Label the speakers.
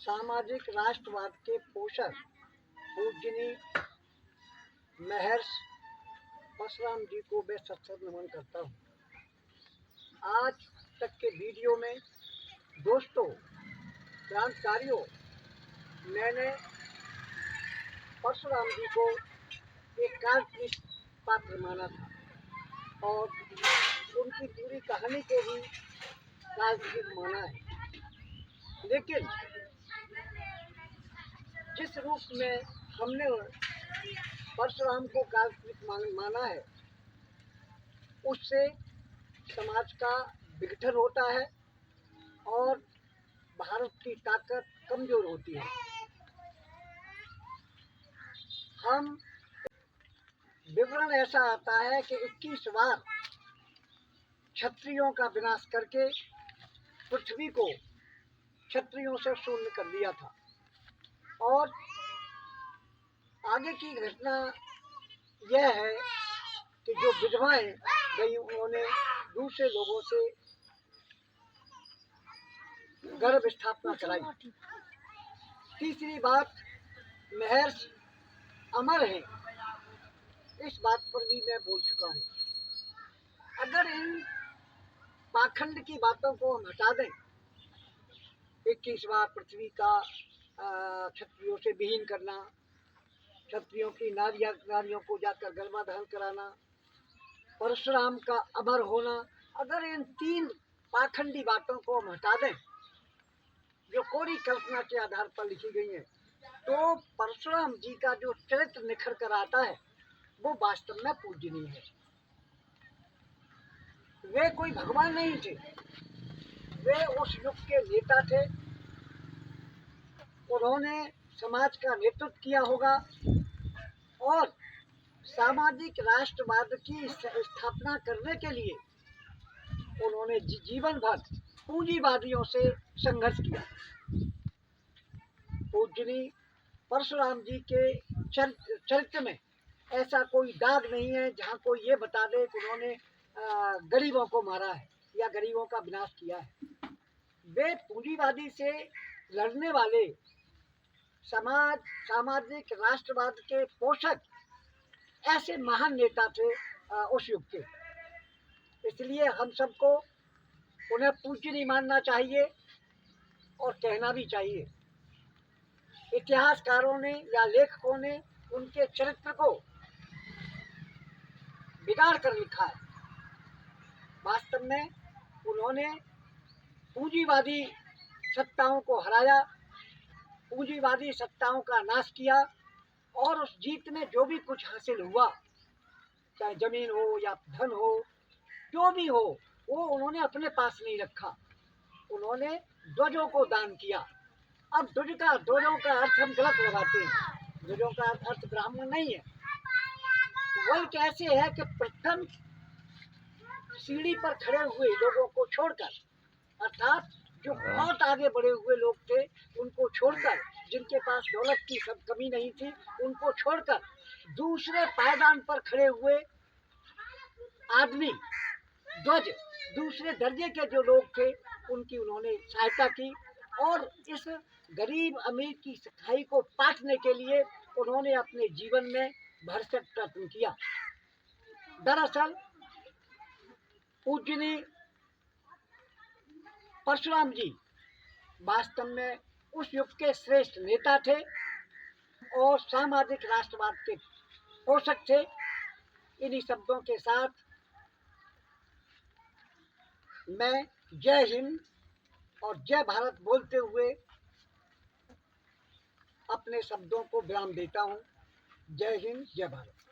Speaker 1: सामाजिक राष्ट्रवाद के पोषक पूजनीय महर्षि परशुराम जी को मैं सत्संग नमन करता हूँ। आज तक के वीडियो में दोस्तों, क्रांतिकारियों, मैंने परशुराम जी को एक काल्पनिक पात्र माना था और उनकी पूरी कहानी को भी काल्पनिक माना है। लेकिन जिस रूप में हमने परशुराम को काल्पनिक माना है, उससे समाज का विघटन होता है और भारत की ताकत कमजोर होती है। हम विवरण ऐसा आता है कि 21 बार क्षत्रियों का विनाश करके पृथ्वी को क्षत्रियों से शून्य कर दिया था और आगे की घटना यह है कि जो विधवाएं गई उन्होंने दूसरे लोगों से गर्भ स्थापना कराई। तीसरी बात, महर्षि अमर है, इस बात पर भी मैं बोल चुका हूँ। अगर इन पाखंड की बातों को हम हटा दें, 21वां पृथ्वी का क्षत्रियों से विहीन करना, क्षत्रियों की नारियों को जाकर गर्भाधान कराना, परशुराम का अमर होना, अगर इन 3 पाखंडी बातों को हम हटा दें जो कोरी कल्पना के आधार पर लिखी गई है, तो परशुराम जी का जो चरित्र निखर कर आता है वो वास्तव में पूजनीय है। वे कोई भगवान नहीं थे, वे उस युग के नेता थे। उन्होंने समाज का नेतृत्व किया होगा और सामाजिक राष्ट्रवाद की स्थापना करने के लिए उन्होंने जीवन भर पूंजीवादियों से संघर्ष किया। पूजनीय परशुराम जी के चरित्र में ऐसा कोई दाग नहीं है जहाँ कोई ये बता दे कि उन्होंने गरीबों को मारा है या गरीबों का विनाश किया है। वे पूंजीवादी से लड़ने वाले सामाजिक राष्ट्रवाद के पोषक ऐसे महान नेता थे उस युग के। इसलिए हम सबको उन्हें पूजनीय मानना चाहिए और कहना भी चाहिए। इतिहासकारों ने या लेखकों ने उनके चरित्र को बिगाड़ कर लिखा है। वास्तव में उन्होंने पूंजीवादी सत्ताओं को हराया, पूंजीवादी सत्ताओं का नाश किया और उस जीत में जो भी कुछ हासिल हुआ, चाहे जमीन हो या धन हो, जो भी हो, वो उन्होंने अपने पास नहीं रखा। उन्होंने ध्वजों को दान किया। अब ध्वजों का अर्थ हम गलत लगाते हैं। ध्वजों का अर्थ ब्राह्मण नहीं है। वह कैसे है कि प्रथम सीढ़ी पर खड़े हुए लोगों को छोड़कर, अर्थात जो बहुत आगे बढ़े हुए लोग थे उनको छोड़कर, जिनके पास दौलत की सब कमी नहीं थी, उनको छोड़कर दूसरे पायदान पर खड़े हुए आदमी, ध्वज, दूसरे दर्जे के जो लोग थे उनकी उन्होंने सहायता की और इस गरीब अमीर की सखाई को पाटने के लिए उन्होंने अपने जीवन में भरसक प्रयत्न किया। दरअसल पूजनीय परशुराम जी वास्तव में उस युग के श्रेष्ठ नेता थे और सामाजिक राष्ट्रवाद के पोषक थे। इन्हीं शब्दों के साथ मैं जय हिंद और जय भारत बोलते हुए अपने शब्दों को विराम देता हूँ। जय हिंद, जय भारत।